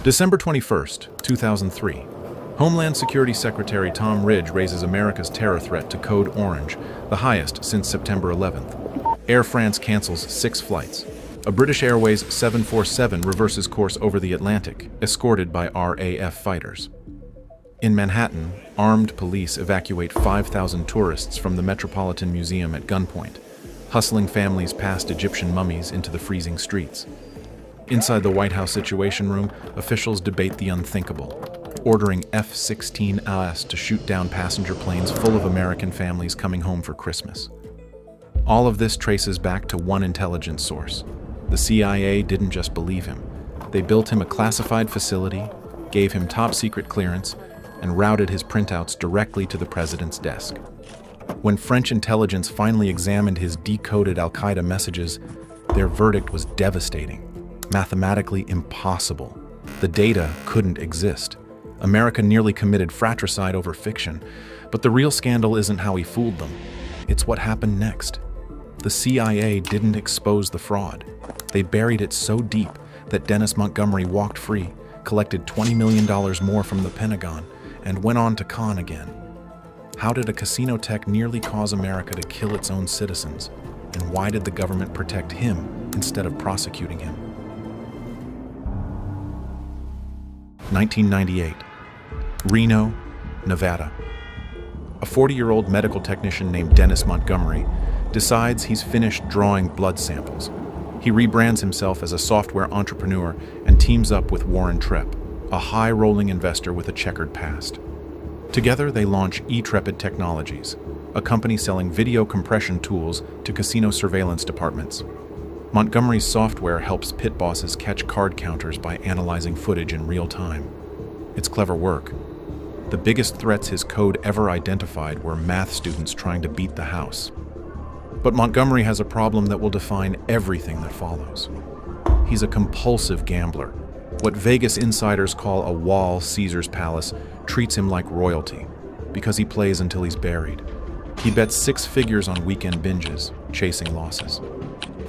December 21st, 2003. Homeland Security Secretary Tom Ridge raises America's terror threat to code orange, the highest since September 11th. Air France cancels 6 flights. A British Airways 747 reverses course over the Atlantic, escorted by RAF fighters. In Manhattan, armed police evacuate 5,000 tourists from the Metropolitan Museum at gunpoint, hustling families past Egyptian mummies into the freezing streets. Inside the White House Situation Room, officials debate the unthinkable, ordering F-16As to shoot down passenger planes full of American families coming home for Christmas. All of this traces back to one intelligence source. The CIA didn't just believe him. They built him a classified facility, gave him top-secret clearance, and routed his printouts directly to the president's desk. When French intelligence finally examined his decoded Al-Qaeda messages, their verdict was devastating, mathematically impossible. The data couldn't exist. America nearly committed fratricide over fiction, but the real scandal isn't how he fooled them. It's what happened next. The CIA didn't expose the fraud. They buried it so deep that Dennis Montgomery walked free, collected $20 million more from the Pentagon, and went on to con again. How did a casino tech nearly cause America to kill its own citizens? And why did the government protect him instead of prosecuting him? 1998. Reno, Nevada. A 40-year-old medical technician named Dennis Montgomery decides he's finished drawing blood samples. He rebrands himself as a software entrepreneur and teams up with Warren Trepp, a high-rolling investor with a checkered past. Together, they launch eTrepid Technologies, a company selling video compression tools to casino surveillance departments. Montgomery's software helps pit bosses catch card counters by analyzing footage in real time. It's clever work. The biggest threats his code ever identified were math students trying to beat the house. But Montgomery has a problem that will define everything that follows. He's a compulsive gambler. What Vegas insiders call a wall Caesar's Palace treats him like royalty, because he plays until he's buried. He bets 6 figures on weekend binges, chasing losses.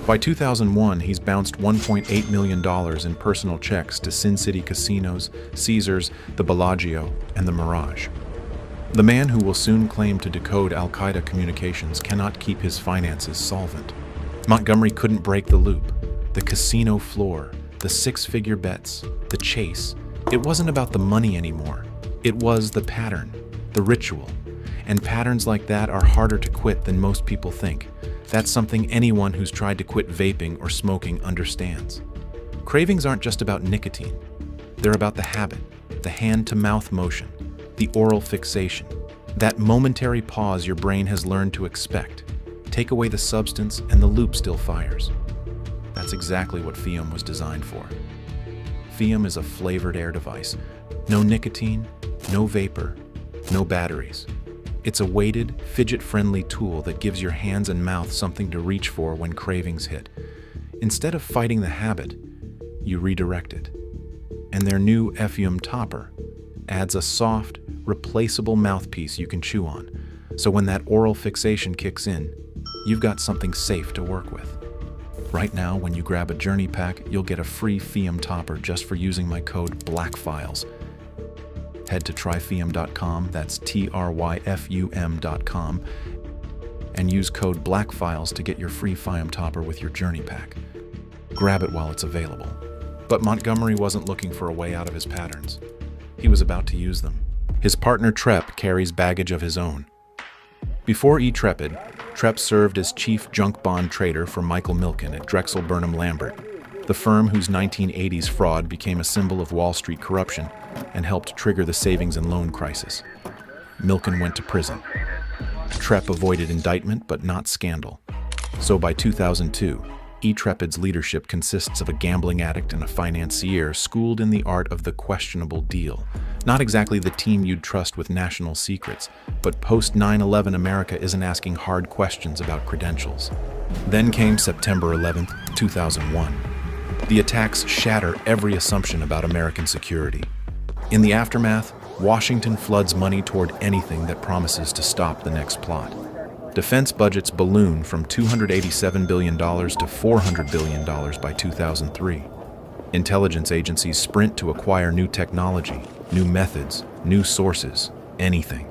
By 2001, he's bounced $1.8 million in personal checks to Sin City casinos, Caesars, the Bellagio, and the Mirage. The man who will soon claim to decode Al-Qaeda communications cannot keep his finances solvent. Montgomery couldn't break the loop. The casino floor, the 6-figure bets, the chase. It wasn't about the money anymore. It was the pattern, the ritual. And patterns like that are harder to quit than most people think. That's something anyone who's tried to quit vaping or smoking understands. Cravings aren't just about nicotine. They're about the habit, the hand-to-mouth motion, the oral fixation, that momentary pause your brain has learned to expect. Take away the substance and the loop still fires. That's exactly what Fium was designed for. Fium is a flavored air device. No nicotine, no vapor, no batteries. It's a weighted, fidget-friendly tool that gives your hands and mouth something to reach for when cravings hit. Instead of fighting the habit, you redirect it. And their new Fium topper adds a soft, replaceable mouthpiece you can chew on. So when that oral fixation kicks in, you've got something safe to work with. Right now, when you grab a Journey Pack, you'll get a free Fium topper just for using my code BLACKFILES. Head to tryfium.com, that's tryfum.com, and use code BLACKFILES to get your free Fium topper with your Journey Pack. Grab it while it's available. But Montgomery wasn't looking for a way out of his patterns. He was about to use them. His partner Trepp carries baggage of his own. Before eTrepid, Trepp served as chief junk bond trader for Michael Milken at Drexel Burnham Lambert, the firm whose 1980s fraud became a symbol of Wall Street corruption and helped trigger the savings and loan crisis. Milken went to prison. Trepp avoided indictment but not scandal. So by 2002, eTrepid's leadership consists of a gambling addict and a financier schooled in the art of the questionable deal. Not exactly the team you'd trust with national secrets, but post-9/11 America isn't asking hard questions about credentials. Then came September 11th, 2001. The attacks shatter every assumption about American security. In the aftermath, Washington floods money toward anything that promises to stop the next plot. Defense budgets balloon from $287 billion to $400 billion by 2003. Intelligence agencies sprint to acquire new technology, new methods, new sources, anything.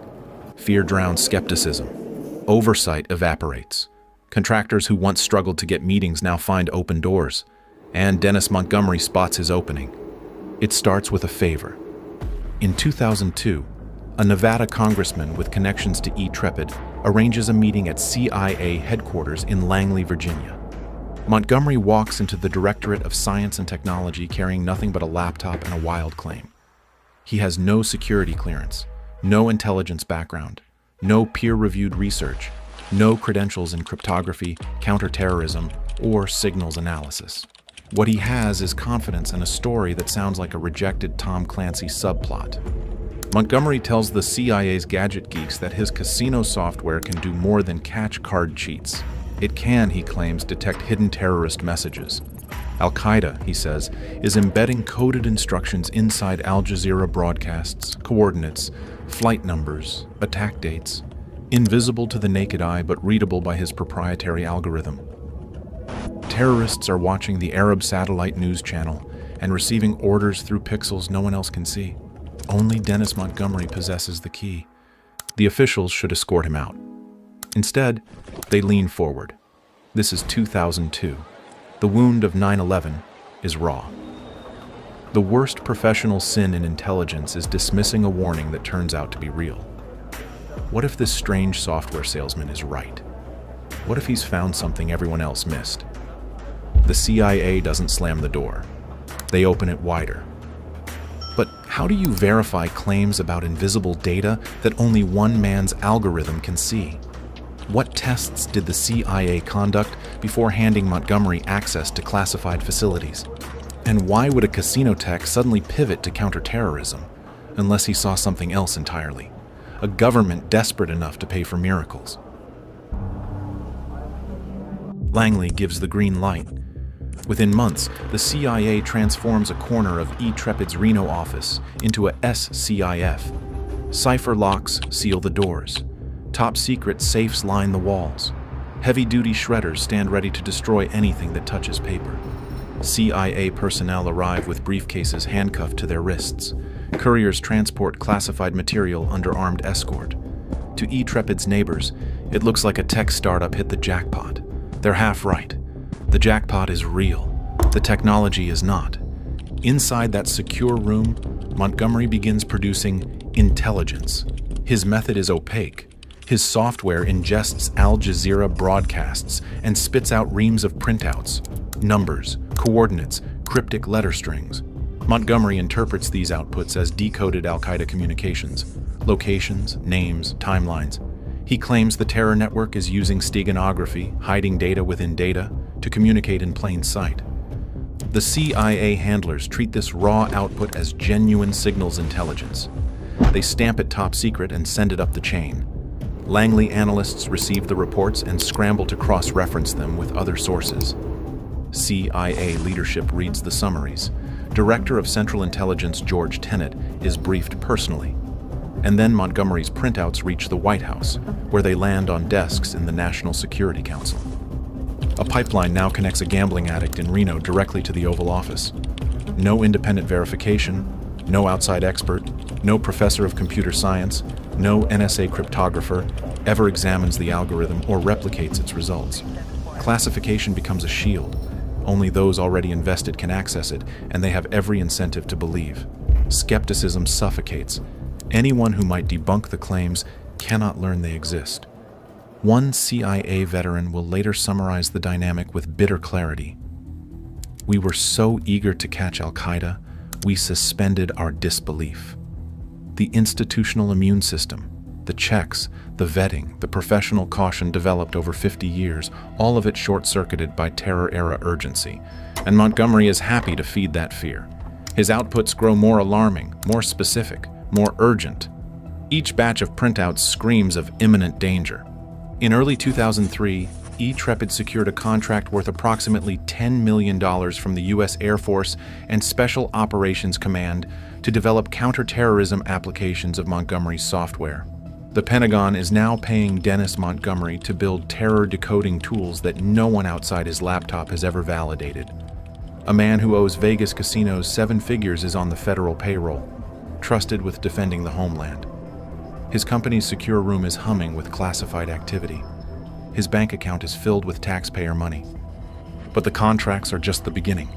Fear drowns skepticism. Oversight evaporates. Contractors who once struggled to get meetings now find open doors. And Dennis Montgomery spots his opening. It starts with a favor. In 2002, a Nevada congressman with connections to E-Trepid arranges a meeting at CIA headquarters in Langley, Virginia. Montgomery walks into the Directorate of Science and Technology carrying nothing but a laptop and a wild claim. He has no security clearance, no intelligence background, no peer-reviewed research, no credentials in cryptography, counterterrorism, or signals analysis. What he has is confidence and a story that sounds like a rejected Tom Clancy subplot. Montgomery tells the CIA's gadget geeks that his casino software can do more than catch card cheats. It can, he claims, detect hidden terrorist messages. Al-Qaeda, he says, is embedding coded instructions inside Al Jazeera broadcasts, coordinates, flight numbers, attack dates, invisible to the naked eye but readable by his proprietary algorithm. Terrorists are watching the Arab satellite news channel and receiving orders through pixels no one else can see. Only Dennis Montgomery possesses the key. The officials should escort him out. Instead, they lean forward. This is 2002. The wound of 9/11 is raw. The worst professional sin in intelligence is dismissing a warning that turns out to be real. What if this strange software salesman is right? What if he's found something everyone else missed? The CIA doesn't slam the door. They open it wider. But how do you verify claims about invisible data that only one man's algorithm can see? What tests did the CIA conduct before handing Montgomery access to classified facilities? And why would a casino tech suddenly pivot to counterterrorism, unless he saw something else entirely? A government desperate enough to pay for miracles. Langley gives the green light. Within months, the CIA transforms a corner of E-Trepid's Reno office into a SCIF. Cipher locks seal the doors. Top-secret safes line the walls. Heavy-duty shredders stand ready to destroy anything that touches paper. CIA personnel arrive with briefcases handcuffed to their wrists. Couriers transport classified material under armed escort. To E-Trepid's neighbors, it looks like a tech startup hit the jackpot. They're half right. The jackpot is real. The technology is not. Inside that secure room, Montgomery begins producing intelligence. His method is opaque. His software ingests Al Jazeera broadcasts and spits out reams of printouts, numbers, coordinates, cryptic letter strings. Montgomery interprets these outputs as decoded Al-Qaeda communications, locations, names, timelines. He claims the terror network is using steganography, hiding data within data, to communicate in plain sight. The CIA handlers treat this raw output as genuine signals intelligence. They stamp it top secret and send it up the chain. Langley analysts receive the reports and scramble to cross-reference them with other sources. CIA leadership reads the summaries. Director of Central Intelligence George Tenet is briefed personally. And then Montgomery's printouts reach the White House, where they land on desks in the National Security Council. A pipeline now connects a gambling addict in Reno directly to the Oval Office. No independent verification, no outside expert, no professor of computer science, no NSA cryptographer ever examines the algorithm or replicates its results. Classification becomes a shield. Only those already invested can access it, and they have every incentive to believe. Skepticism suffocates. Anyone who might debunk the claims cannot learn they exist. One CIA veteran will later summarize the dynamic with bitter clarity. We were so eager to catch Al-Qaeda, we suspended our disbelief. The institutional immune system, the checks, the vetting, the professional caution developed over 50 years, all of it short-circuited by terror-era urgency. And Montgomery is happy to feed that fear. His outputs grow more alarming, more specific, more urgent. Each batch of printouts screams of imminent danger. In early 2003, E-Trepid secured a contract worth approximately $10 million from the U.S. Air Force and Special Operations Command to develop counterterrorism applications of Montgomery's software. The Pentagon is now paying Dennis Montgomery to build terror decoding tools that no one outside his laptop has ever validated. A man who owes Vegas casinos 7 figures is on the federal payroll, trusted with defending the homeland. His company's secure room is humming with classified activity. His bank account is filled with taxpayer money. But the contracts are just the beginning.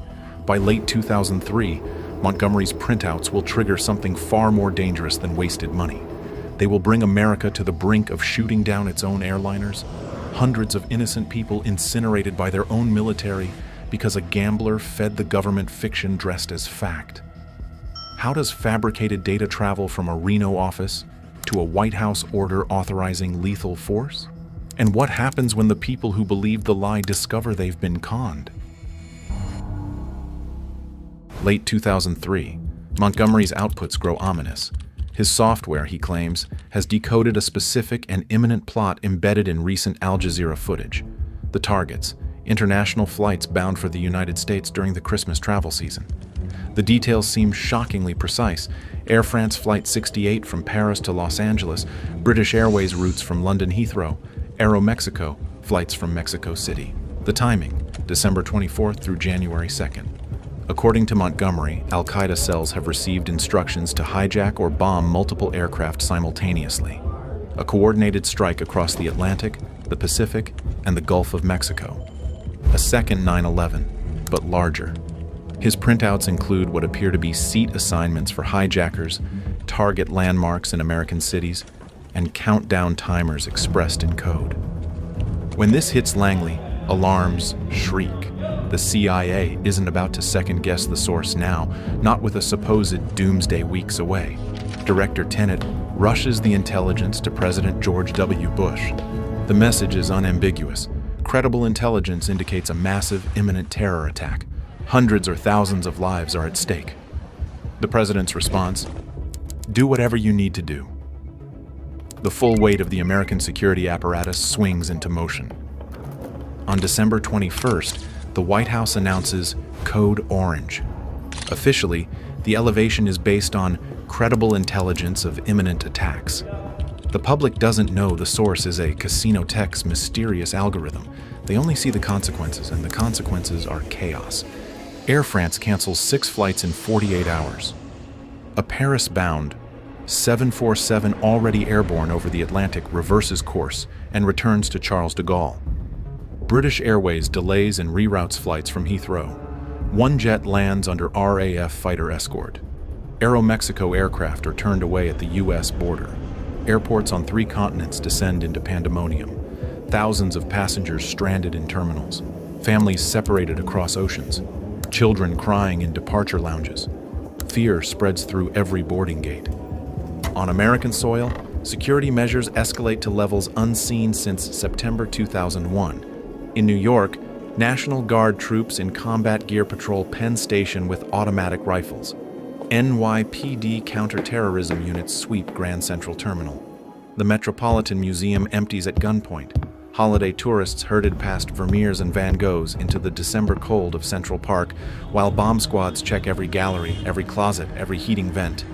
By late 2003, Montgomery's printouts will trigger something far more dangerous than wasted money. They will bring America to the brink of shooting down its own airliners, hundreds of innocent people incinerated by their own military because a gambler fed the government fiction dressed as fact. How does fabricated data travel from a Reno office to a White House order authorizing lethal force? And what happens when the people who believe the lie discover they've been conned? Late 2003, Montgomery's outputs grow ominous. His software, he claims, has decoded a specific and imminent plot embedded in recent Al Jazeera footage. The targets: international flights bound for the United States during the Christmas travel season. The details seem shockingly precise. Air France Flight 68 from Paris to Los Angeles, British Airways routes from London Heathrow, Aeromexico flights from Mexico City. The timing: December 24th through January 2nd. According to Montgomery, Al-Qaeda cells have received instructions to hijack or bomb multiple aircraft simultaneously. A coordinated strike across the Atlantic, the Pacific, and the Gulf of Mexico. A second 9/11, but larger. His printouts include what appear to be seat assignments for hijackers, target landmarks in American cities, and countdown timers expressed in code. When this hits Langley, alarms shriek. The CIA isn't about to second-guess the source now, not with a supposed doomsday weeks away. Director Tenet rushes the intelligence to President George W. Bush. The message is unambiguous. Credible intelligence indicates a massive, imminent terror attack. Hundreds or thousands of lives are at stake. The president's response: do whatever you need to do. The full weight of the American security apparatus swings into motion. On December 21st, the White House announces Code Orange. Officially, the elevation is based on credible intelligence of imminent attacks. The public doesn't know the source is a casino tech's mysterious algorithm. They only see the consequences, and the consequences are chaos. Air France cancels 6 flights in 48 hours. A Paris-bound 747 already airborne over the Atlantic reverses course and returns to Charles de Gaulle. British Airways delays and reroutes flights from Heathrow. One jet lands under RAF fighter escort. Aeromexico aircraft are turned away at the U.S. border. Airports on 3 continents descend into pandemonium. Thousands of passengers stranded in terminals. Families separated across oceans. Children crying in departure lounges. Fear spreads through every boarding gate. On American soil, security measures escalate to levels unseen since September 2001. In New York, National Guard troops in combat gear patrol Penn Station with automatic rifles. NYPD counterterrorism units sweep Grand Central Terminal. The Metropolitan Museum empties at gunpoint. Holiday tourists herded past Vermeers and Van Goghs into the December cold of Central Park, while bomb squads check every gallery, every closet, every heating vent.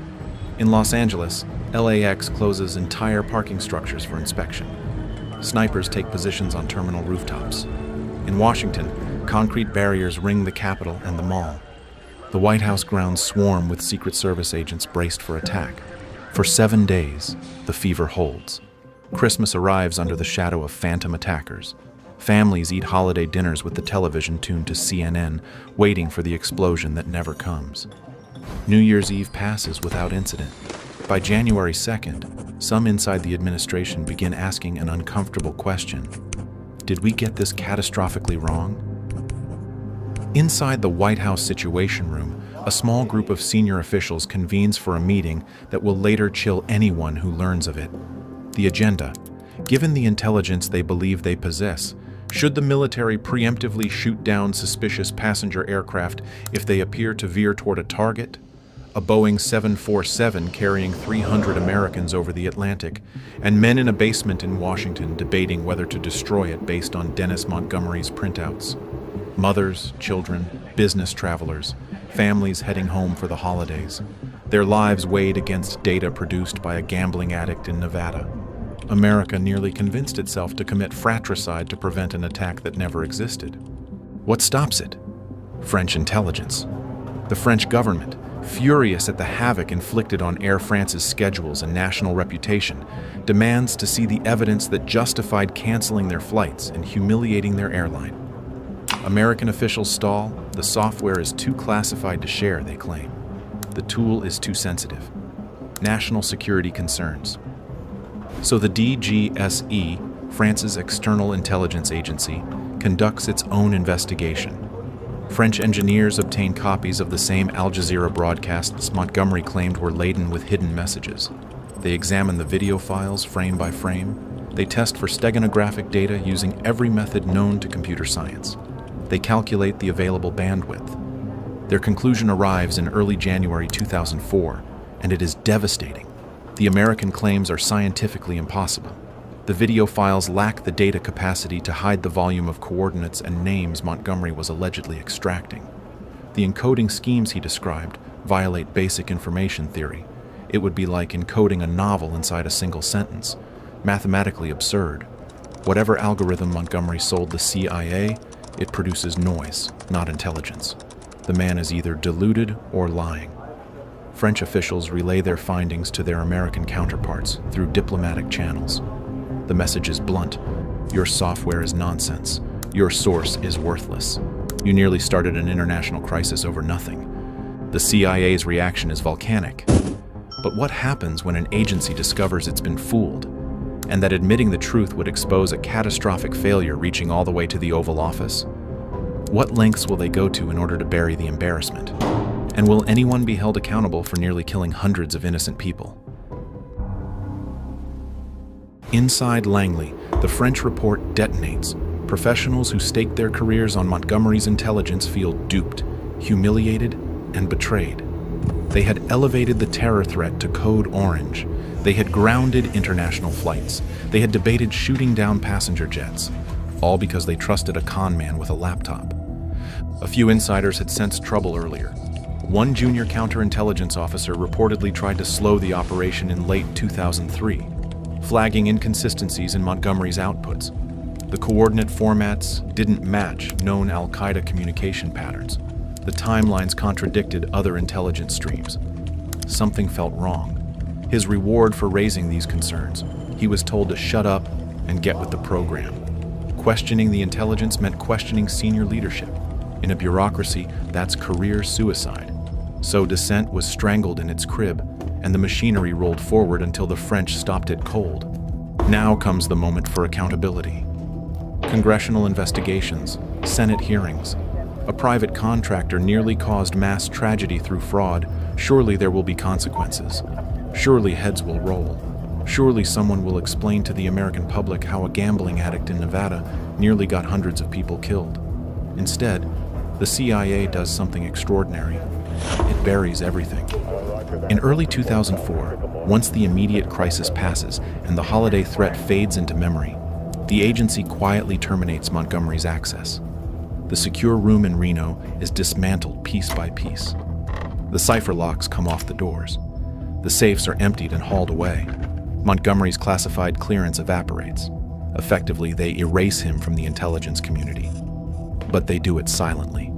In Los Angeles, LAX closes entire parking structures for inspection. Snipers take positions on terminal rooftops. In Washington, concrete barriers ring the Capitol and the Mall. The White House grounds swarm with Secret Service agents braced for attack. For 7 days, the fever holds. Christmas arrives under the shadow of phantom attackers. Families eat holiday dinners with the television tuned to CNN, waiting for the explosion that never comes. New Year's Eve passes without incident. By January 2nd, some inside the administration begin asking an uncomfortable question. Did we get this catastrophically wrong? Inside the White House Situation Room, a small group of senior officials convenes for a meeting that will later chill anyone who learns of it. The agenda: given the intelligence they believe they possess, should the military preemptively shoot down suspicious passenger aircraft if they appear to veer toward a target? A Boeing 747 carrying 300 Americans over the Atlantic, and men in a basement in Washington debating whether to destroy it based on Dennis Montgomery's printouts. Mothers, children, business travelers, families heading home for the holidays. Their lives weighed against data produced by a gambling addict in Nevada. America nearly convinced itself to commit fratricide to prevent an attack that never existed. What stops it? French intelligence. The French government, furious at the havoc inflicted on Air France's schedules and national reputation, demands to see the evidence that justified canceling their flights and humiliating their airline. American officials stall. The software is too classified to share, they claim. The tool is too sensitive. National security concerns. So the DGSE, France's external intelligence agency, conducts its own investigation. French engineers obtain copies of the same Al Jazeera broadcasts Montgomery claimed were laden with hidden messages. They examine the video files frame by frame. They test for steganographic data using every method known to computer science. They calculate the available bandwidth. Their conclusion arrives in early January 2004, and it is devastating. The American claims are scientifically impossible. The video files lack the data capacity to hide the volume of coordinates and names Montgomery was allegedly extracting. The encoding schemes he described violate basic information theory. It would be like encoding a novel inside a single sentence. Mathematically absurd. Whatever algorithm Montgomery sold the CIA, it produces noise, not intelligence. The man is either deluded or lying. French officials relay their findings to their American counterparts through diplomatic channels. The message is blunt. Your software is nonsense. Your source is worthless. You nearly started an international crisis over nothing. The CIA's reaction is volcanic. But what happens when an agency discovers it's been fooled, and that admitting the truth would expose a catastrophic failure reaching all the way to the Oval Office? What lengths will they go to in order to bury the embarrassment? And will anyone be held accountable for nearly killing hundreds of innocent people? Inside Langley, the French report detonates. Professionals who staked their careers on Montgomery's intelligence feel duped, humiliated, and betrayed. They had elevated the terror threat to code orange. They had grounded international flights. They had debated shooting down passenger jets, all because they trusted a con man with a laptop. A few insiders had sensed trouble earlier. One junior counterintelligence officer reportedly tried to slow the operation in late 2003. Flagging inconsistencies in Montgomery's outputs. The coordinate formats didn't match known Al-Qaeda communication patterns. The timelines contradicted other intelligence streams. Something felt wrong. His reward for raising these concerns, he was told to shut up and get with the program. Questioning the intelligence meant questioning senior leadership. In a bureaucracy, that's career suicide. So dissent was strangled in its crib, and the machinery rolled forward until the French stopped it cold. Now comes the moment for accountability. Congressional investigations, Senate hearings. A private contractor nearly caused mass tragedy through fraud. Surely there will be consequences. Surely heads will roll. Surely someone will explain to the American public how a gambling addict in Nevada nearly got hundreds of people killed. Instead, the CIA does something extraordinary. It buries everything. In early 2004, once the immediate crisis passes and the holiday threat fades into memory, the agency quietly terminates Montgomery's access. The secure room in Reno is dismantled piece by piece. The cipher locks come off the doors. The safes are emptied and hauled away. Montgomery's classified clearance evaporates. Effectively, they erase him from the intelligence community. But they do it silently.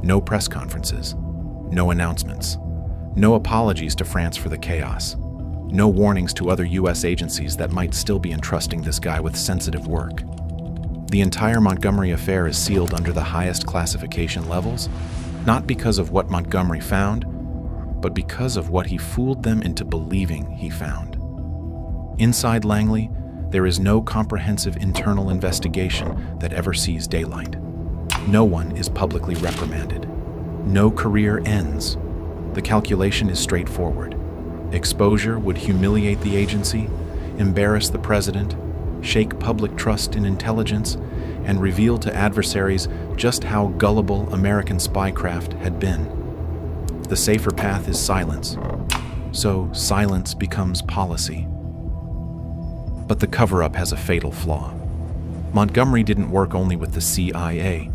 No press conferences, no announcements, no apologies to France for the chaos, no warnings to other U.S. agencies that might still be entrusting this guy with sensitive work. The entire Montgomery affair is sealed under the highest classification levels, not because of what Montgomery found, but because of what he fooled them into believing he found. Inside Langley, there is no comprehensive internal investigation that ever sees daylight. No one is publicly reprimanded. No career ends. The calculation is straightforward. Exposure would humiliate the agency, embarrass the president, shake public trust in intelligence, and reveal to adversaries just how gullible American spycraft had been. The safer path is silence, so silence becomes policy. But the cover-up has a fatal flaw. Montgomery didn't work only with the CIA.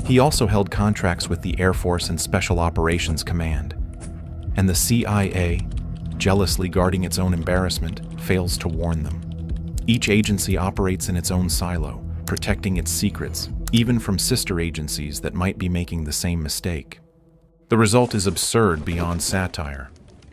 He also held contracts with the Air Force and Special Operations Command. And the CIA, jealously guarding its own embarrassment, fails to warn them. Each agency operates in its own silo, protecting its secrets, even from sister agencies that might be making the same mistake. The result is absurd beyond satire.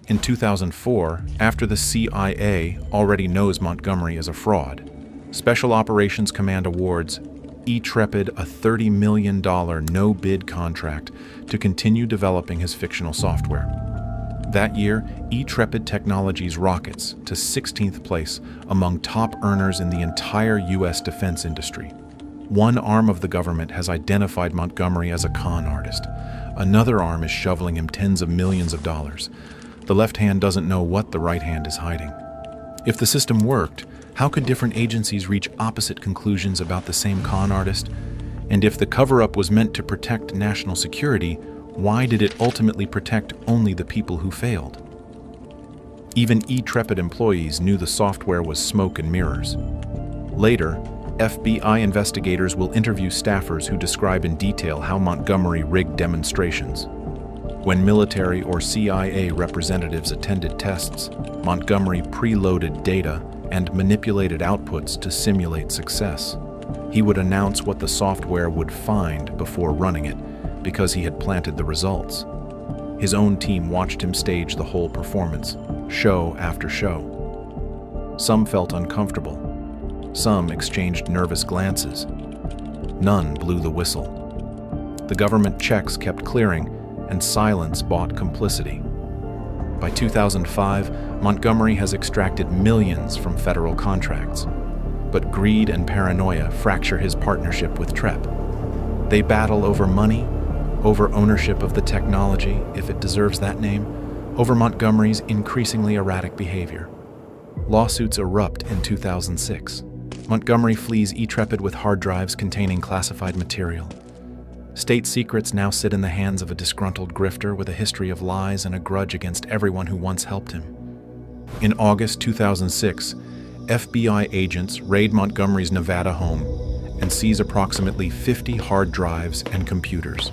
In 2004, after the CIA already knows Montgomery is a fraud, Special Operations Command awards Intrepid a $30 million no-bid contract to continue developing his fictional software. That year, Intrepid Technologies rockets to 16th place among top earners in the entire U.S. defense industry. One arm of the government has identified Montgomery as a con artist. Another arm is shoveling him tens of millions of dollars. The left hand doesn't know what the right hand is hiding. If the system worked, how could different agencies reach opposite conclusions about the same con artist? And if the cover-up was meant to protect national security, why did it ultimately protect only the people who failed? Even Intrepid employees knew the software was smoke and mirrors. Later, FBI investigators will interview staffers who describe in detail how Montgomery rigged demonstrations. When military or CIA representatives attended tests, Montgomery preloaded data and manipulated outputs to simulate success. He would announce what the software would find before running it, because he had planted the results. His own team watched him stage the whole performance, show after show. Some felt uncomfortable. Some exchanged nervous glances. None blew the whistle. The government checks kept clearing, and silence bought complicity. By 2005, Montgomery has extracted millions from federal contracts. But greed and paranoia fracture his partnership with TREP. They battle over money, over ownership of the technology, if it deserves that name, over Montgomery's increasingly erratic behavior. Lawsuits erupt in 2006. Montgomery flees Intrepid with hard drives containing classified material. State secrets now sit in the hands of a disgruntled grifter with a history of lies and a grudge against everyone who once helped him. In August 2006, FBI agents raid Montgomery's Nevada home and seize approximately 50 hard drives and computers.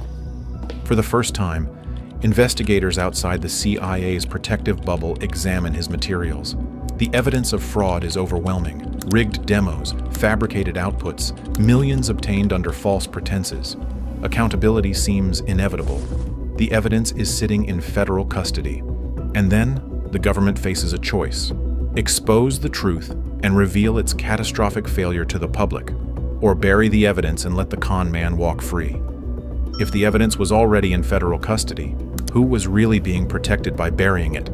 For the first time, investigators outside the CIA's protective bubble examine his materials. The evidence of fraud is overwhelming. Rigged demos, fabricated outputs, millions obtained under false pretenses. Accountability seems inevitable. The evidence is sitting in federal custody. And then, the government faces a choice. Expose the truth and reveal its catastrophic failure to the public, or bury the evidence and let the con man walk free. If the evidence was already in federal custody, who was really being protected by burying it?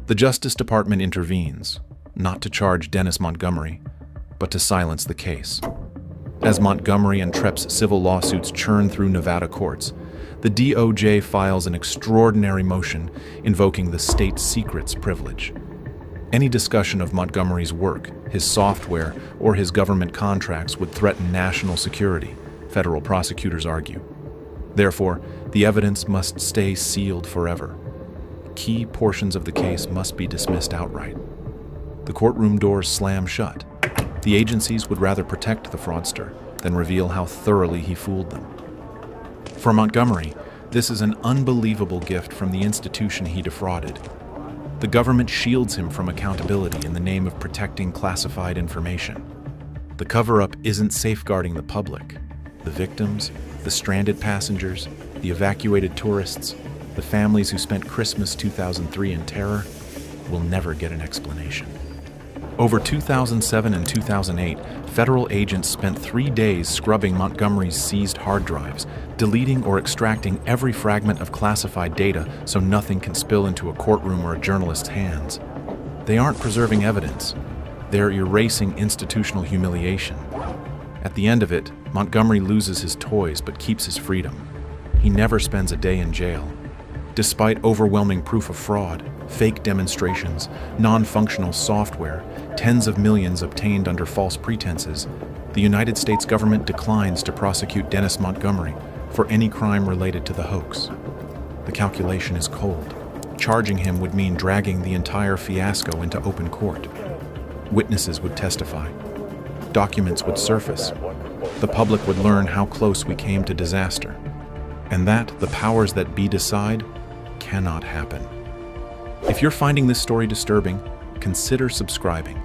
The Justice Department intervenes, not to charge Dennis Montgomery, but to silence the case. As Montgomery and TREP's civil lawsuits churn through Nevada courts, the DOJ files an extraordinary motion invoking the state secrets privilege. Any discussion of Montgomery's work, his software, or his government contracts would threaten national security, federal prosecutors argue. Therefore, the evidence must stay sealed forever. Key portions of the case must be dismissed outright. The courtroom doors slam shut. The agencies would rather protect the fraudster than reveal how thoroughly he fooled them. For Montgomery, this is an unbelievable gift from the institution he defrauded. The government shields him from accountability in the name of protecting classified information. The cover-up isn't safeguarding the public. The victims, the stranded passengers, the evacuated tourists, the families who spent Christmas 2003 in terror will never get an explanation. Over 2007 and 2008, federal agents spent 3 days scrubbing Montgomery's seized hard drives, deleting or extracting every fragment of classified data so nothing can spill into a courtroom or a journalist's hands. They aren't preserving evidence. They're erasing institutional humiliation. At the end of it, Montgomery loses his toys but keeps his freedom. He never spends a day in jail. Despite overwhelming proof of fraud, fake demonstrations, non-functional software, tens of millions obtained under false pretenses, the United States government declines to prosecute Dennis Montgomery for any crime related to the hoax. The calculation is cold. Charging him would mean dragging the entire fiasco into open court. Witnesses would testify. Documents would surface. The public would learn how close we came to disaster. And that the powers that be decide cannot happen. If you're finding this story disturbing, consider subscribing.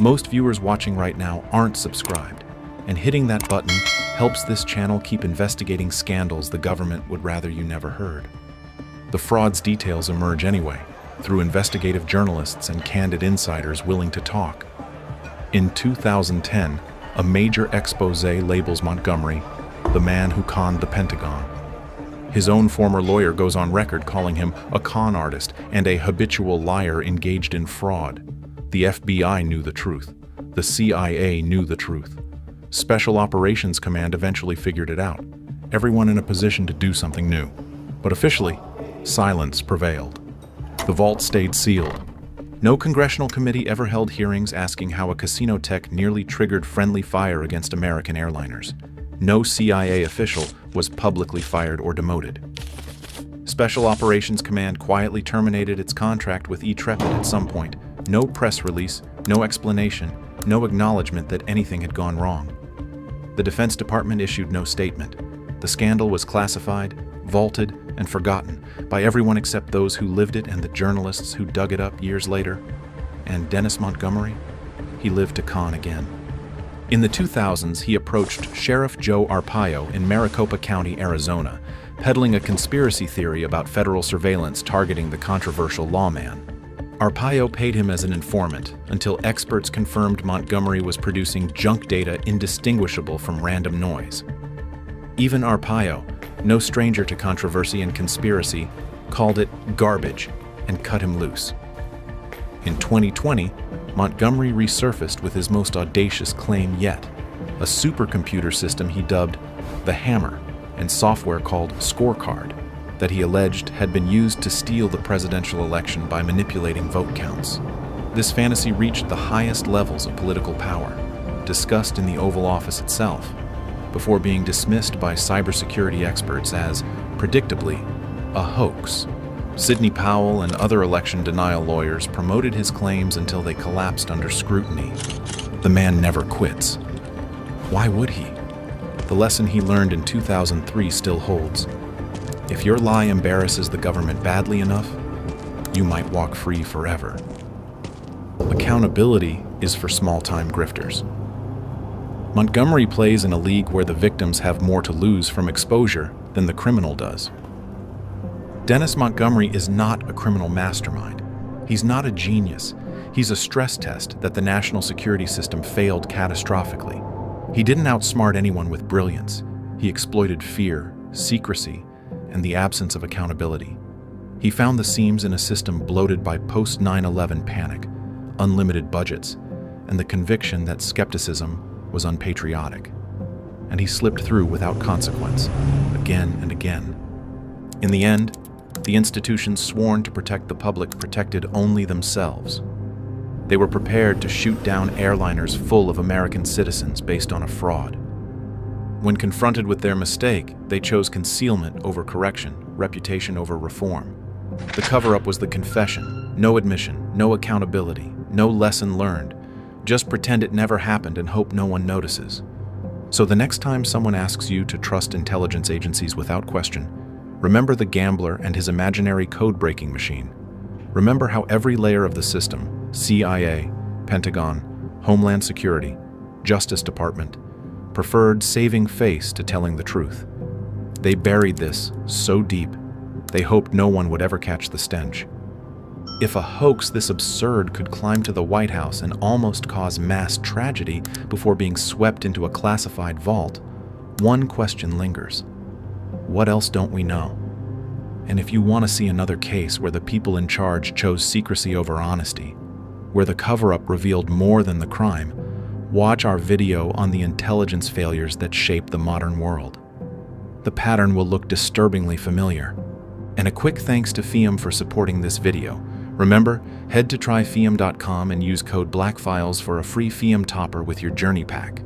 Most viewers watching right now aren't subscribed. and hitting that button helps this channel keep investigating scandals the government would rather you never heard. The fraud's details emerge anyway, through investigative journalists and candid insiders willing to talk. In 2010, a major expose labels Montgomery the man who conned the Pentagon. His own former lawyer goes on record calling him a con artist and a habitual liar engaged in fraud. The FBI knew the truth. The CIA knew the truth. Special Operations Command eventually figured it out. Everyone in a position to do something new. But officially, silence prevailed. The vault stayed sealed. No congressional committee ever held hearings asking how a casino tech nearly triggered friendly fire against American airliners. No CIA official was publicly fired or demoted. Special Operations Command quietly terminated its contract with Intrepid at some point. No press release, no explanation, no acknowledgement that anything had gone wrong. The Defense Department issued no statement. The scandal was classified, vaulted, and forgotten by everyone except those who lived it and the journalists who dug it up years later. And Dennis Montgomery? He lived to con again. In the 2000s, he approached Sheriff Joe Arpaio in Maricopa County, Arizona, peddling a conspiracy theory about federal surveillance targeting the controversial lawman. Arpaio paid him as an informant until experts confirmed Montgomery was producing junk data indistinguishable from random noise. Even Arpaio, no stranger to controversy and conspiracy, called it garbage and cut him loose. In 2020, Montgomery resurfaced with his most audacious claim yet, a supercomputer system he dubbed the Hammer and software called Scorecard that he alleged had been used to steal the presidential election by manipulating vote counts. This fantasy reached the highest levels of political power, discussed in the Oval Office itself, before being dismissed by cybersecurity experts as, predictably, a hoax. Sidney Powell and other election denial lawyers promoted his claims until they collapsed under scrutiny. The man never quits. Why would he? The lesson he learned in 2003 still holds. If your lie embarrasses the government badly enough, you might walk free forever. Accountability is for small-time grifters. Montgomery plays in a league where the victims have more to lose from exposure than the criminal does. Dennis Montgomery is not a criminal mastermind. He's not a genius. He's a stress test that the national security system failed catastrophically. He didn't outsmart anyone with brilliance. He exploited fear, secrecy, and the absence of accountability. He found the seams in a system bloated by post-9/11 panic, unlimited budgets, and the conviction that skepticism was unpatriotic. And he slipped through without consequence, again and again. In the end, the institutions sworn to protect the public protected only themselves. They were prepared to shoot down airliners full of American citizens based on a fraud. When confronted with their mistake, they chose concealment over correction, reputation over reform. The cover-up was the confession, no admission, no accountability, no lesson learned. Just pretend it never happened and hope no one notices. So the next time someone asks you to trust intelligence agencies without question, remember the gambler and his imaginary code-breaking machine. Remember how every layer of the system, CIA, Pentagon, Homeland Security, Justice Department, preferred saving face to telling the truth. They buried this so deep, they hoped no one would ever catch the stench. If a hoax this absurd could climb to the White House and almost cause mass tragedy before being swept into a classified vault, one question lingers. What else don't we know? And if you want to see another case where the people in charge chose secrecy over honesty, where the cover-up revealed more than the crime, watch our video on the intelligence failures that shape the modern world. The pattern will look disturbingly familiar. And a quick thanks to FIAM for supporting this video. Remember, head to tryfiam.com and use code BLACKFILES for a free FIAM topper with your Journey Pack.